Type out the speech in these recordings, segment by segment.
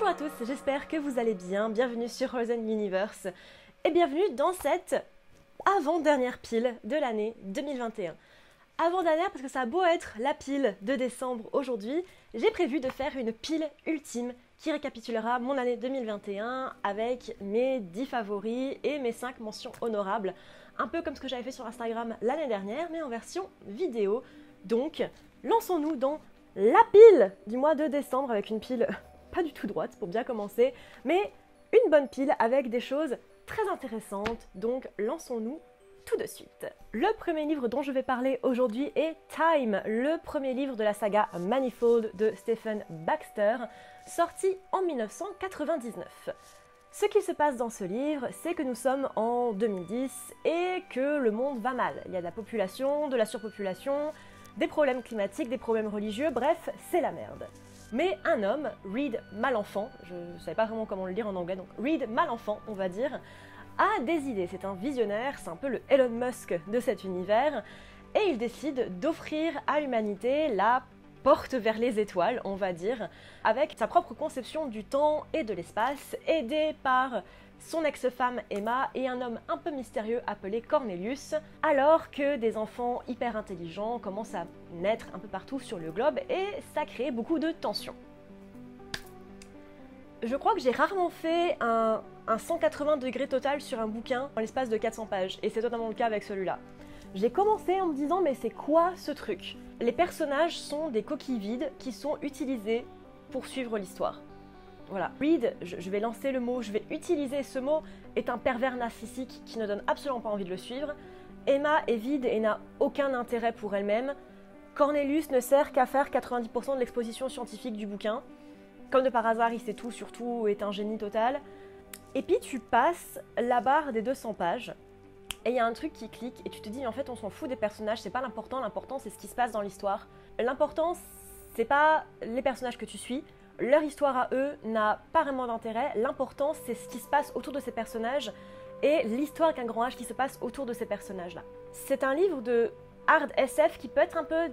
Bonjour à tous, j'espère que vous allez bien, bienvenue sur Horizon Universe et bienvenue dans cette avant-dernière pile de l'année 2021. Avant-dernière parce que ça a beau être la pile de décembre aujourd'hui, j'ai prévu de faire une pile ultime qui récapitulera mon année 2021 avec mes 10 favoris et mes 5 mentions honorables, un peu comme ce que j'avais fait sur Instagram l'année dernière mais en version vidéo. Donc lançons-nous dans la pile du mois de décembre avec une pile pas du tout droite pour bien commencer, mais une bonne pile avec des choses très intéressantes, donc lançons-nous tout de suite. Le premier livre dont je vais parler aujourd'hui est Time, le premier livre de la saga Manifold de Stephen Baxter, sorti en 1999. Ce qui se passe dans ce livre, c'est que nous sommes en 2010 et que le monde va mal. Il y a de la population, de la surpopulation, des problèmes climatiques, des problèmes religieux, bref, c'est la merde. Mais un homme, Reed Malenfant, je ne savais pas vraiment comment le dire en anglais, donc Reed Malenfant, on va dire, a des idées. C'est un visionnaire, c'est un peu le Elon Musk de cet univers, et il décide d'offrir à l'humanité la porte vers les étoiles, on va dire, avec sa propre conception du temps et de l'espace, aidé par son ex-femme Emma et un homme un peu mystérieux appelé Cornelius, alors que des enfants hyper intelligents commencent à naître un peu partout sur le globe et ça crée beaucoup de tensions. Je crois que j'ai rarement fait un 180 degrés total sur un bouquin en l'espace de 400 pages, et c'est totalement le cas avec celui-là. J'ai commencé en me disant mais c'est quoi ce truc ? Les personnages sont des coquilles vides qui sont utilisées pour suivre l'histoire. Voilà, Reed, je vais lancer le mot, je vais utiliser ce mot, est un pervers narcissique qui ne donne absolument pas envie de le suivre. Emma est vide et n'a aucun intérêt pour elle-même. Cornelius ne sert qu'à faire 90% de l'exposition scientifique du bouquin. Comme de par hasard, il sait tout sur tout, est un génie total. Et puis tu passes la barre des 200 pages, et il y a un truc qui clique, et tu te dis en fait on s'en fout des personnages, c'est pas l'important c'est ce qui se passe dans l'histoire. L'important c'est pas les personnages que tu suis, leur histoire à eux n'a pas vraiment d'intérêt, l'important c'est ce qui se passe autour de ces personnages et l'histoire avec un grand H qui se passe autour de ces personnages-là. C'est un livre de hard SF qui peut être un peu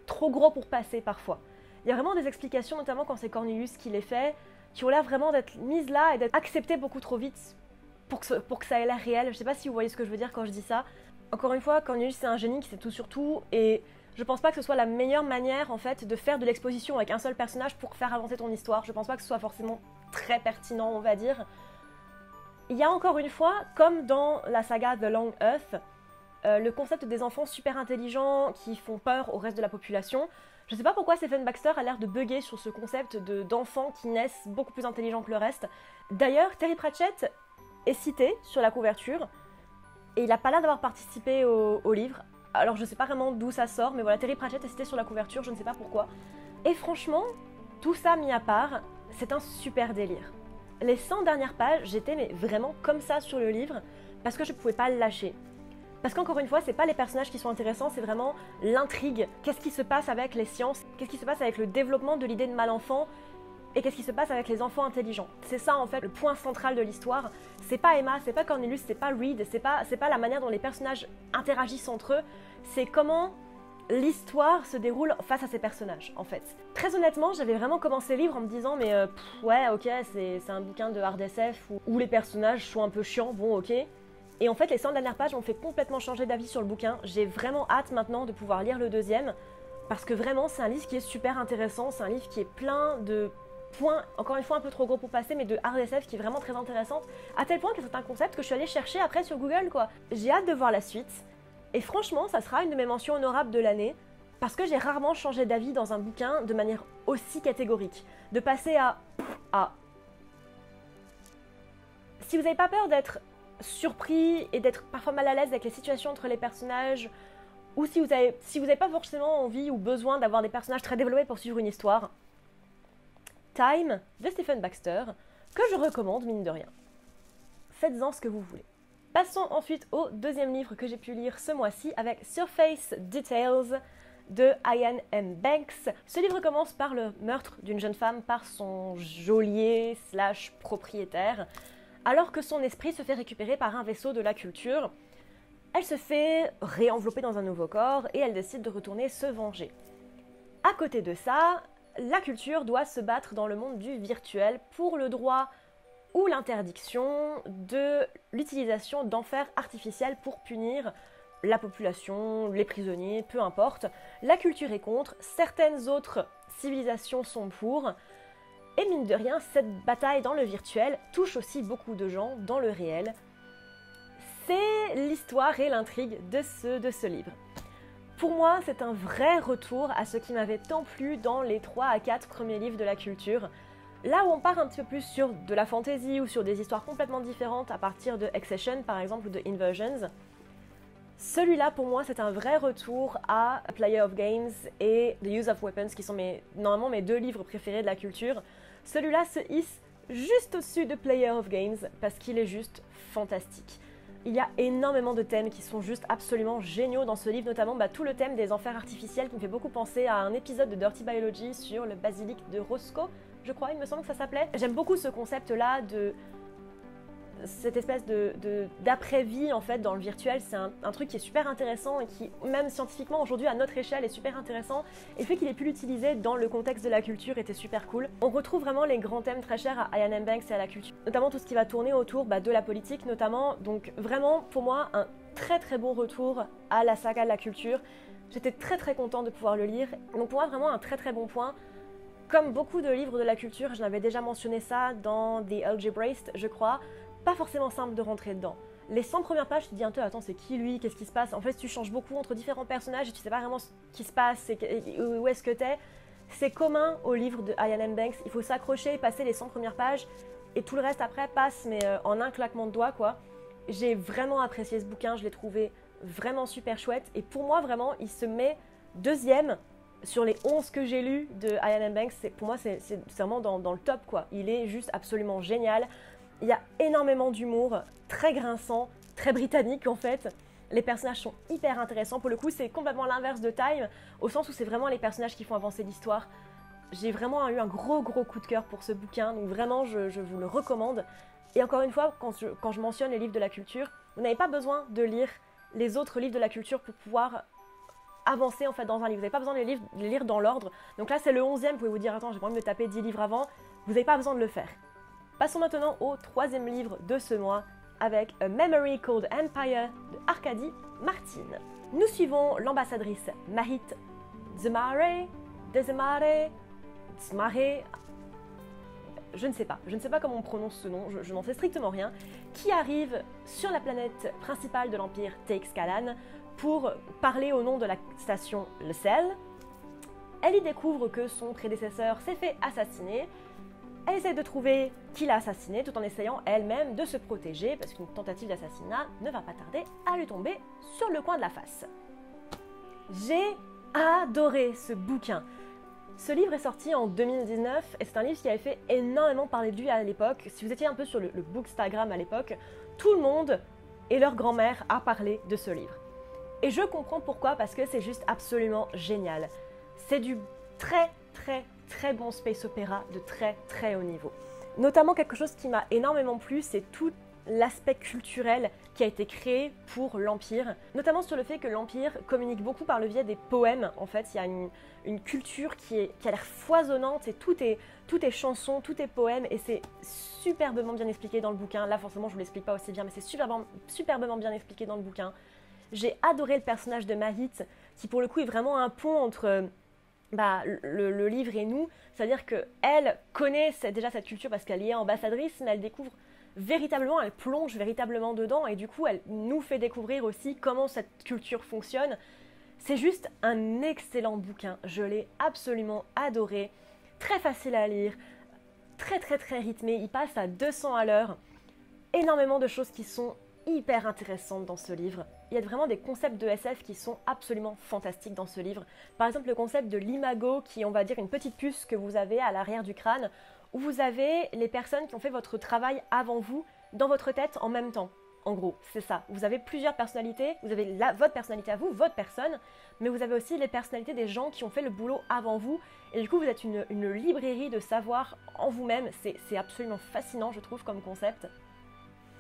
trop gros pour passer parfois. Il y a vraiment des explications, notamment quand c'est Cornelius qui les fait, qui ont l'air vraiment d'être mises là et d'être acceptées beaucoup trop vite pour que ça ait l'air réel. Je sais pas si vous voyez ce que je veux dire quand je dis ça. Encore une fois, Cornelius c'est un génie qui sait tout sur tout et je pense pas que ce soit la meilleure manière en fait de faire de l'exposition avec un seul personnage pour faire avancer ton histoire. Je pense pas que ce soit forcément très pertinent, on va dire. Il y a encore une fois, comme dans la saga The Long Earth, le concept des enfants super intelligents qui font peur au reste de la population. Je sais pas pourquoi Stephen Baxter a l'air de bugger sur ce concept d'enfants qui naissent beaucoup plus intelligents que le reste. D'ailleurs, Terry Pratchett est cité sur la couverture et il a pas l'air d'avoir participé au livre. Alors je sais pas vraiment d'où ça sort, mais voilà, Terry Pratchett est cité sur la couverture, je ne sais pas pourquoi. Et franchement, tout ça mis à part, c'est un super délire. Les 100 dernières pages, j'étais mais vraiment comme ça sur le livre, parce que je pouvais pas le lâcher. Parce qu'encore une fois, c'est pas les personnages qui sont intéressants, c'est vraiment l'intrigue. Qu'est-ce qui se passe avec les sciences ? Qu'est-ce qui se passe avec le développement de l'idée de Malenfant ? Et qu'est-ce qui se passe avec les enfants intelligents ? C'est ça en fait le point central de l'histoire. C'est pas Emma, c'est pas Cornelius, c'est pas Reed, c'est pas la manière dont les personnages interagissent entre eux, c'est comment l'histoire se déroule face à ces personnages en fait. Très honnêtement, j'avais vraiment commencé le livre en me disant mais ouais ok c'est un bouquin de hard SF où les personnages sont un peu chiants, bon ok. Et en fait les 100 dernières pages m'ont fait complètement changer d'avis sur le bouquin. J'ai vraiment hâte maintenant de pouvoir lire le deuxième parce que vraiment c'est un livre qui est super intéressant, c'est un livre qui est plein de point, encore une fois un peu trop gros pour passer, mais de hard SF qui est vraiment très intéressante, à tel point que c'est un concept que je suis allée chercher après sur Google quoi. J'ai hâte de voir la suite, et franchement ça sera une de mes mentions honorables de l'année, parce que j'ai rarement changé d'avis dans un bouquin de manière aussi catégorique. De passer à... Si vous n'avez pas peur d'être surpris et d'être parfois mal à l'aise avec les situations entre les personnages, ou si vous avez pas forcément envie ou besoin d'avoir des personnages très développés pour suivre une histoire, Time de Stephen Baxter, que je recommande mine de rien. Faites-en ce que vous voulez. Passons ensuite au deuxième livre que j'ai pu lire ce mois-ci avec Surface Details de Iain M. Banks. Ce livre commence par le meurtre d'une jeune femme par son geôlier / propriétaire, alors que son esprit se fait récupérer par un vaisseau de la culture. Elle se fait réenvelopper dans un nouveau corps et elle décide de retourner se venger. À côté de ça, la culture doit se battre dans le monde du virtuel pour le droit ou l'interdiction de l'utilisation d'enfers artificiels pour punir la population, les prisonniers, peu importe. La culture est contre, certaines autres civilisations sont pour, et mine de rien, cette bataille dans le virtuel touche aussi beaucoup de gens dans le réel. C'est l'histoire et l'intrigue de ce livre. Pour moi, c'est un vrai retour à ce qui m'avait tant plu dans les 3 à 4 premiers livres de la culture. Là où on part un petit peu plus sur de la fantasy ou sur des histoires complètement différentes à partir de Accession par exemple ou de Inversions, celui-là pour moi c'est un vrai retour à Player of Games et The Use of Weapons qui sont normalement mes 2 livres préférés de la culture. Celui-là se hisse juste au-dessus de Player of Games parce qu'il est juste fantastique. Il y a énormément de thèmes qui sont juste absolument géniaux dans ce livre, notamment tout le thème des enfers artificiels qui me fait beaucoup penser à un épisode de Dirty Biology sur le basilic de Roscoe, je crois, il me semble que ça s'appelait. J'aime beaucoup ce concept-là de cette espèce d'après-vie en fait dans le virtuel. C'est un truc qui est super intéressant et qui, même scientifiquement aujourd'hui à notre échelle, est super intéressant. Et le fait qu'il ait pu l'utiliser dans le contexte de la culture était super cool. On retrouve vraiment les grands thèmes très chers à Iain M. Banks et à la culture, notamment tout ce qui va tourner autour de la politique notamment. Donc vraiment pour moi un très très bon retour à la saga de la culture. J'étais très très contente de pouvoir le lire. Donc pour moi vraiment un très très bon point. Comme beaucoup de livres de la culture, je l'avais déjà mentionné ça dans The Algebraist, je crois, pas forcément simple de rentrer dedans. Les 100 premières pages, tu te dis un peu, attends, c'est qui lui, qu'est-ce qui se passe? En fait, tu changes beaucoup entre différents personnages et tu sais pas vraiment ce qui se passe et où est-ce que t'es. C'est commun au livre de Iain M. Banks, il faut s'accrocher et passer les 100 premières pages et tout le reste après passe, mais en un claquement de doigts, quoi. J'ai vraiment apprécié ce bouquin, je l'ai trouvé vraiment super chouette et pour moi, vraiment, il se met deuxième sur les 11 que j'ai lus de Iain M. Banks. Pour moi, c'est vraiment dans le top, quoi. Il est juste absolument génial. Il y a énormément d'humour, très grinçant, très britannique en fait. Les personnages sont hyper intéressants. Pour le coup, c'est complètement l'inverse de Time, au sens où c'est vraiment les personnages qui font avancer l'histoire. J'ai vraiment eu un gros coup de cœur pour ce bouquin, donc vraiment, je vous le recommande. Et encore une fois, quand je mentionne les livres de la culture, vous n'avez pas besoin de lire les autres livres de la culture pour pouvoir avancer en fait dans un livre. Vous n'avez pas besoin de les lire dans l'ordre. Donc là, c'est le 11e, vous pouvez vous dire, attends, j'ai pas envie de me taper 10 livres avant. Vous n'avez pas besoin de le faire. Passons maintenant au 3e livre de ce mois avec A Memory Called Empire de Arkady Martin. Nous suivons l'ambassadrice Mahit Dzemare, je ne sais pas comment on prononce ce nom, je n'en sais strictement rien, qui arrive sur la planète principale de l'Empire Teixkalan pour parler au nom de la station Le Sel. Elle y découvre que son prédécesseur s'est fait assassiner. Elle essaie de trouver qui l'a assassiné tout en essayant elle-même de se protéger parce qu'une tentative d'assassinat ne va pas tarder à lui tomber sur le coin de la face. J'ai adoré ce bouquin. Ce livre est sorti en 2019 et c'est un livre qui avait fait énormément parler de lui à l'époque. Si vous étiez un peu sur le Bookstagram à l'époque, tout le monde et leur grand-mère a parlé de ce livre. Et je comprends pourquoi, parce que c'est juste absolument génial. C'est du très bon space opéra de très haut niveau. Notamment quelque chose qui m'a énormément plu, c'est tout l'aspect culturel qui a été créé pour l'Empire, notamment sur le fait que l'Empire communique beaucoup par le biais des poèmes. En fait, il y a une culture qui a l'air foisonnante et tout est chanson, tout est poème et c'est superbement bien expliqué dans le bouquin. Là, forcément, je ne vous l'explique pas aussi bien, mais c'est superbement bien expliqué dans le bouquin. J'ai adoré le personnage de Mahit, qui pour le coup est vraiment un pont entre le livre et nous, c'est-à-dire qu'elle connaît déjà cette culture parce qu'elle y est ambassadrice, mais elle découvre véritablement, elle plonge véritablement dedans et du coup elle nous fait découvrir aussi comment cette culture fonctionne. C'est juste un excellent bouquin, je l'ai absolument adoré, très facile à lire, très rythmé, il passe à 200 à l'heure, énormément de choses qui sont hyper intéressantes dans ce livre. Il y a vraiment des concepts de SF qui sont absolument fantastiques dans ce livre. Par exemple, le concept de l'imago, qui est, on va dire, une petite puce que vous avez à l'arrière du crâne, où vous avez les personnes qui ont fait votre travail avant vous dans votre tête en même temps. En gros, c'est ça. Vous avez plusieurs personnalités, vous avez votre personnalité à vous, votre personne, mais vous avez aussi les personnalités des gens qui ont fait le boulot avant vous. Et du coup, vous êtes une librairie de savoir en vous-même. C'est absolument fascinant, je trouve, comme concept.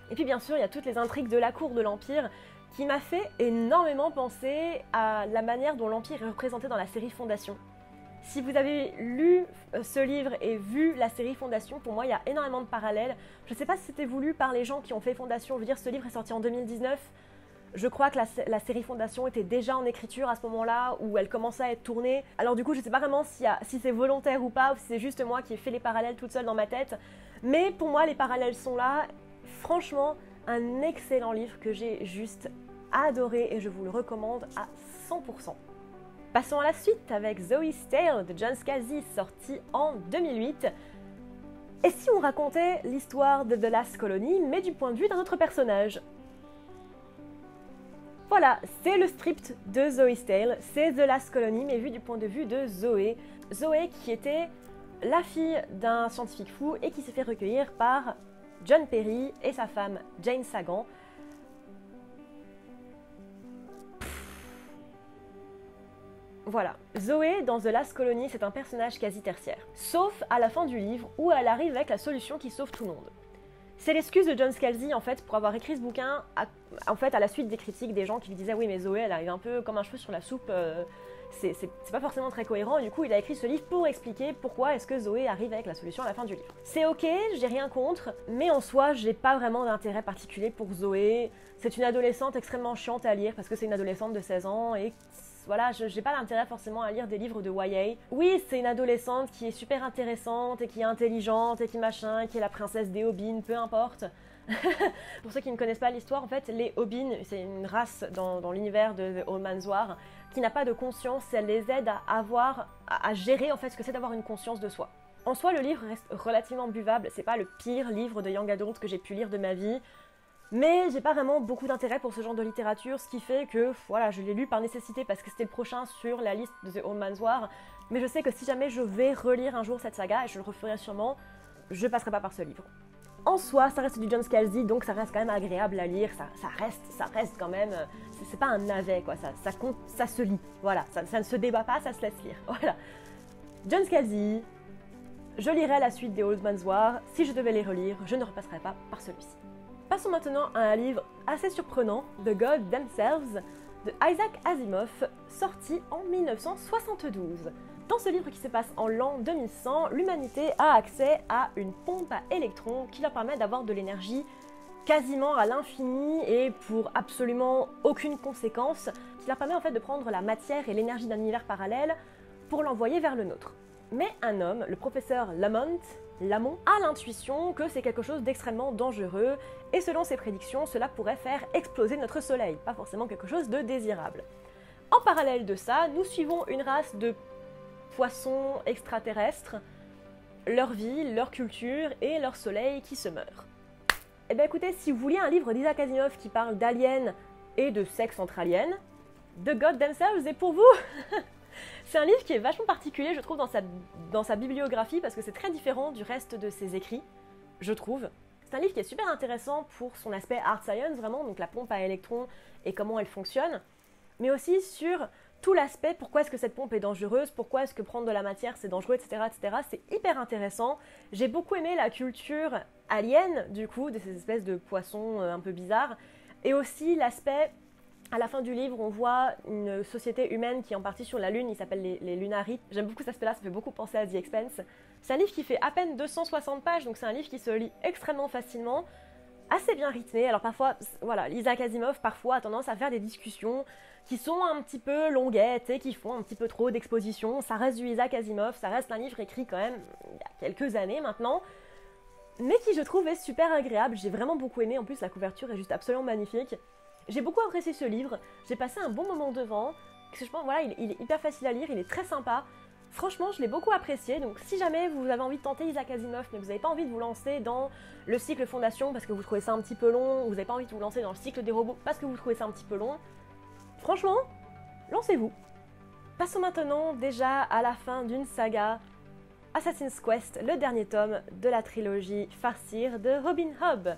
Et puis bien sûr, il y a toutes les intrigues de la cour de l'Empire qui m'a fait énormément penser à la manière dont l'Empire est représenté dans la série Fondation. Si vous avez lu ce livre et vu la série Fondation, pour moi il y a énormément de parallèles. Je ne sais pas si c'était voulu par les gens qui ont fait Fondation. Je veux dire, ce livre est sorti en 2019. Je crois que la série Fondation était déjà en écriture à ce moment-là, où elle commençait à être tournée. Alors du coup, je ne sais pas vraiment si c'est volontaire ou pas, ou si c'est juste moi qui ai fait les parallèles toute seule dans ma tête. Mais pour moi, les parallèles sont là. Franchement, un excellent livre que j'ai juste adoré et je vous le recommande à 100%. Passons à la suite avec Zoe's Tale de John Scalzi, sorti en 2008. Et si on racontait l'histoire de The Last Colony, mais du point de vue d'un autre personnage? Voilà, c'est le script de Zoe's Tale, c'est The Last Colony, mais vu du point de vue de Zoé. Zoé qui était la fille d'un scientifique fou et qui s'est fait recueillir par John Perry et sa femme Jane Sagan. Voilà, Zoé dans The Last Colony, c'est un personnage quasi tertiaire. Sauf à la fin du livre où elle arrive avec la solution qui sauve tout le monde. C'est l'excuse de John Scalzi en fait pour avoir écrit ce bouquin à la suite des critiques des gens qui lui disaient oui mais Zoé elle arrive un peu comme un cheveu sur la soupe, c'est pas forcément très cohérent et du coup il a écrit ce livre pour expliquer pourquoi est-ce que Zoé arrive avec la solution à la fin du livre. C'est ok, j'ai rien contre, mais en soi j'ai pas vraiment d'intérêt particulier pour Zoé. C'est une adolescente extrêmement chiante à lire parce que c'est une adolescente de 16 ans et voilà, j'ai pas d'intérêt forcément à lire des livres de YA. Oui, c'est une adolescente qui est super intéressante et qui est intelligente et qui machin, qui est la princesse des Hobbins, peu importe. Pour ceux qui ne connaissent pas l'histoire, en fait, les Hobbins, c'est une race dans l'univers de The Old Man's War qui n'a pas de conscience, elle les aide à gérer en fait ce que c'est d'avoir une conscience de soi. En soi, le livre reste relativement buvable, c'est pas le pire livre de young adult que j'ai pu lire de ma vie. Mais j'ai pas vraiment beaucoup d'intérêt pour ce genre de littérature, ce qui fait que voilà, je l'ai lu par nécessité parce que c'était le prochain sur la liste de The Old Man's War. Mais je sais que si jamais je vais relire un jour cette saga, et je le referai sûrement, je passerai pas par ce livre. En soi, ça reste du John Scalzi, donc ça reste quand même agréable à lire, ça reste quand même, c'est pas un navet quoi, ça se lit, voilà, ça ne se débat pas, ça se laisse lire, voilà. John Scalzi, je lirai la suite des Old Man's War, si je devais les relire, je ne repasserai pas par celui-ci. Passons maintenant à un livre assez surprenant, The Gods Themselves, de Isaac Asimov, sorti en 1972. Dans ce livre qui se passe en l'an 2100, l'humanité a accès à une pompe à électrons qui leur permet d'avoir de l'énergie quasiment à l'infini et pour absolument aucune conséquence, qui leur permet en fait de prendre la matière et l'énergie d'un univers parallèle pour l'envoyer vers le nôtre. Mais un homme, le professeur Lamont, a l'intuition que c'est quelque chose d'extrêmement dangereux et selon ses prédictions, cela pourrait faire exploser notre soleil, pas forcément quelque chose de désirable. En parallèle de ça, nous suivons une race de poissons extraterrestres, leur vie, leur culture et leur soleil qui se meurt. Eh bien écoutez, si vous voulez un livre d'Isaac Asimov qui parle d'aliens et de sexe entre aliens, The Gods Themselves est pour vous. C'est un livre qui est vachement particulier, je trouve, dans sa bibliographie, parce que c'est très différent du reste de ses écrits, je trouve. C'est un livre qui est super intéressant pour son aspect art science, vraiment, donc la pompe à électrons et comment elle fonctionne, mais aussi sur tout l'aspect, pourquoi est-ce que cette pompe est dangereuse, pourquoi est-ce que prendre de la matière c'est dangereux, etc., etc. C'est hyper intéressant. J'ai beaucoup aimé la culture alien, du coup, de ces espèces de poissons un peu bizarres, et aussi l'aspect... À la fin du livre, on voit une société humaine qui est en partie sur la Lune, il s'appelle les Lunarites. J'aime beaucoup cet aspect-là, ça fait beaucoup penser à The Expanse. C'est un livre qui fait à peine 260 pages, donc c'est un livre qui se lit extrêmement facilement, assez bien rythmé. Alors parfois, voilà, Isaac Asimov parfois a tendance à faire des discussions qui sont un petit peu longuettes et qui font un petit peu trop d'exposition. Ça reste du Isaac Asimov, ça reste un livre écrit quand même il y a quelques années maintenant, mais qui je trouve est super agréable. J'ai vraiment beaucoup aimé, en plus la couverture est juste absolument magnifique. J'ai beaucoup apprécié ce livre, j'ai passé un bon moment devant, parce que je pense voilà, il est hyper facile à lire, il est très sympa. Franchement, je l'ai beaucoup apprécié, donc si jamais vous avez envie de tenter Isaac Asimov, mais vous n'avez pas envie de vous lancer dans le cycle Fondation parce que vous trouvez ça un petit peu long, ou vous n'avez pas envie de vous lancer dans le cycle des robots parce que vous trouvez ça un petit peu long, franchement, lancez-vous. Passons maintenant déjà à la fin d'une saga, Assassin's Quest, le dernier tome de la trilogie Farseer de Robin Hobb.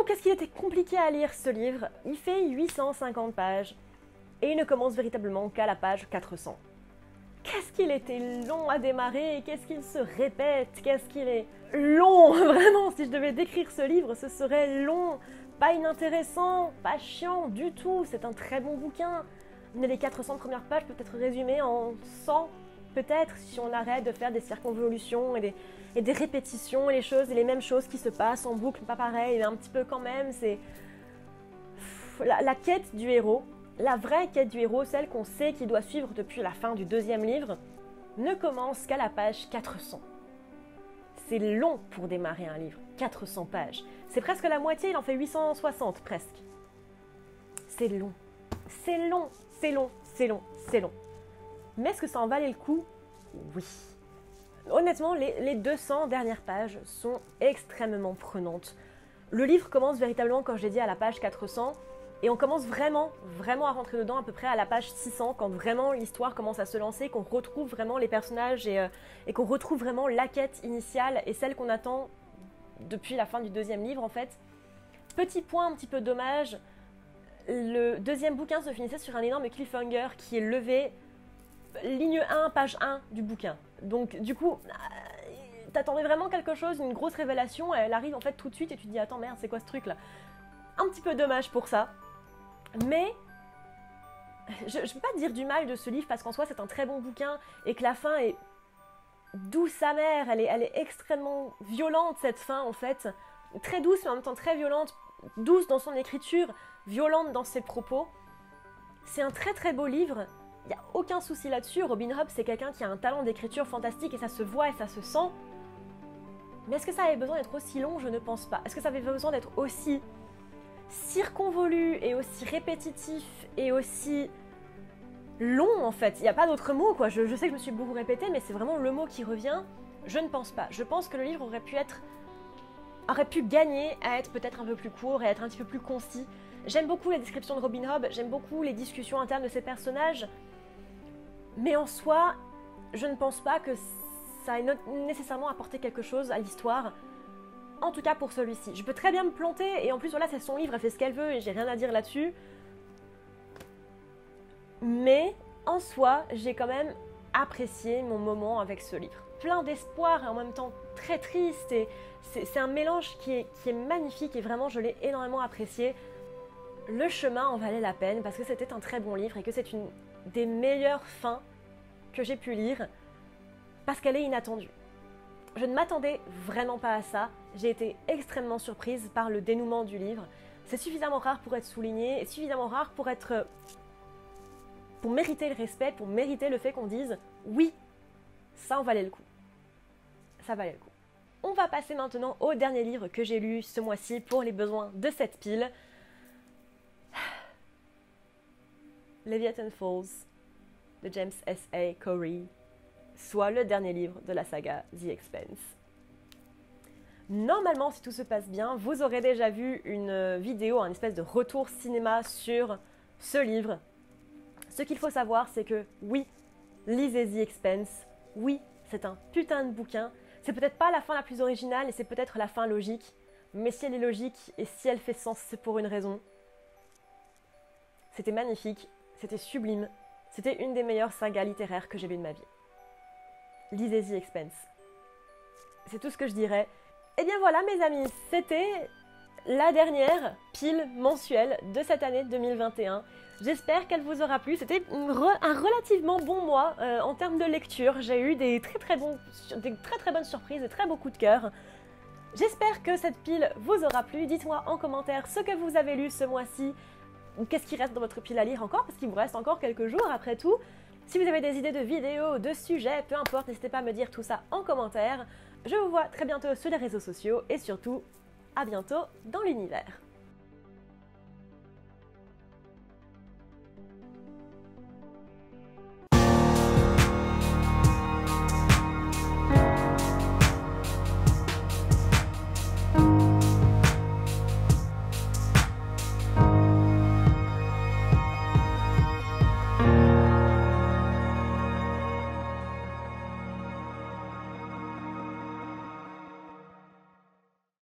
Qu'est-ce qu'il était compliqué à lire ce livre. Il fait 850 pages et il ne commence véritablement qu'à la page 400. Qu'est-ce qu'il était long à démarrer, qu'est-ce qu'il se répète, qu'est-ce qu'il est long. Vraiment, si je devais décrire ce livre, ce serait long, pas inintéressant, pas chiant du tout, c'est un très bon bouquin. Les 400 premières pages peuvent être résumées en 100, peut-être, si on arrête de faire des circonvolutions et des répétitions, et les choses, et les mêmes choses qui se passent en boucle, pas pareil, mais un petit peu quand même. C'est la quête du héros, la vraie quête du héros, celle qu'on sait qu'il doit suivre depuis la fin du 2e livre, ne commence qu'à la page 400. C'est long pour démarrer un livre, 400 pages. C'est presque la moitié, il en fait 860 presque. C'est long, c'est long, c'est long, c'est long, c'est long. Mais est-ce que ça en valait le coup? Oui. Honnêtement, les 200 dernières pages sont extrêmement prenantes. Le livre commence véritablement, comme je l'ai dit, à la page 400, et on commence vraiment à rentrer dedans à peu près à la page 600, quand vraiment l'histoire commence à se lancer, qu'on retrouve vraiment les personnages et qu'on retrouve vraiment la quête initiale et celle qu'on attend depuis la fin du 2e livre en fait. Petit point un petit peu dommage, le 2e bouquin se finissait sur un énorme cliffhanger qui est levé ligne 1, page 1 du bouquin. Donc du coup, t'attendais vraiment quelque chose, une grosse révélation, elle arrive en fait tout de suite et tu te dis attends merde, c'est quoi ce truc là? Un petit peu dommage pour ça. Mais je ne peux pas dire du mal de ce livre parce qu'en soi c'est un très bon bouquin et que la fin est douce amère, elle est extrêmement violente cette fin en fait, très douce mais en même temps très violente, douce dans son écriture, violente dans ses propos. C'est un très très beau livre, il n'y a aucun souci là-dessus. Robin Hobb c'est quelqu'un qui a un talent d'écriture fantastique et ça se voit et ça se sent. Mais est-ce que ça avait besoin d'être aussi long? Je ne pense pas. Est-ce que ça avait besoin d'être aussi circonvolu et aussi répétitif et aussi long en fait? Il n'y a pas d'autre mot quoi. Je sais que je me suis beaucoup répétée mais c'est vraiment le mot qui revient. Je ne pense pas. Je pense que le livre aurait pu gagner à être peut-être un peu plus court et à être un petit peu plus concis. J'aime beaucoup les descriptions de Robin Hobb, j'aime beaucoup les discussions internes de ses personnages, mais en soi, je ne pense pas que ça ait nécessairement apporté quelque chose à l'histoire. En tout cas pour celui-ci. Je peux très bien me planter et en plus voilà c'est son livre, elle fait ce qu'elle veut et j'ai rien à dire là-dessus. Mais en soi j'ai quand même apprécié mon moment avec ce livre. Plein d'espoir et en même temps très triste et c'est un mélange qui est magnifique et vraiment je l'ai énormément apprécié. Le chemin en valait la peine parce que c'était un très bon livre et que c'est une des meilleures fins que j'ai pu lire parce qu'elle est inattendue. Je ne m'attendais vraiment pas à ça, j'ai été extrêmement surprise par le dénouement du livre. C'est suffisamment rare pour être souligné et suffisamment rare pour mériter le respect, pour mériter le fait qu'on dise oui, ça en valait le coup. Ça valait le coup. On va passer maintenant au dernier livre que j'ai lu ce mois-ci pour les besoins de cette pile. Leviathan Falls de James S.A. Corey, soit le dernier livre de la saga The Expanse. Normalement, si tout se passe bien, vous aurez déjà vu une vidéo, un espèce de retour cinéma sur ce livre. Ce qu'il faut savoir, c'est que oui, lisez The Expanse, oui, c'est un putain de bouquin. C'est peut-être pas la fin la plus originale et c'est peut-être la fin logique, mais si elle est logique et si elle fait sens, c'est pour une raison. C'était magnifique, c'était sublime, c'était une des meilleures sagas littéraires que j'ai lues de ma vie. Lisez The Expanse. C'est tout ce que je dirais. Et bien voilà mes amis, c'était la dernière pile mensuelle de cette année 2021. J'espère qu'elle vous aura plu. C'était un relativement bon mois en termes de lecture. J'ai eu des très très bonnes surprises, des très beaux coups de cœur. J'espère que cette pile vous aura plu. Dites-moi en commentaire ce que vous avez lu ce mois-ci. Qu'est-ce qui reste dans votre pile à lire encore, parce qu'il vous reste encore quelques jours après tout. Si vous avez des idées de vidéos, de sujets, peu importe, n'hésitez pas à me dire tout ça en commentaire. Je vous vois très bientôt sur les réseaux sociaux et surtout, à bientôt dans l'univers.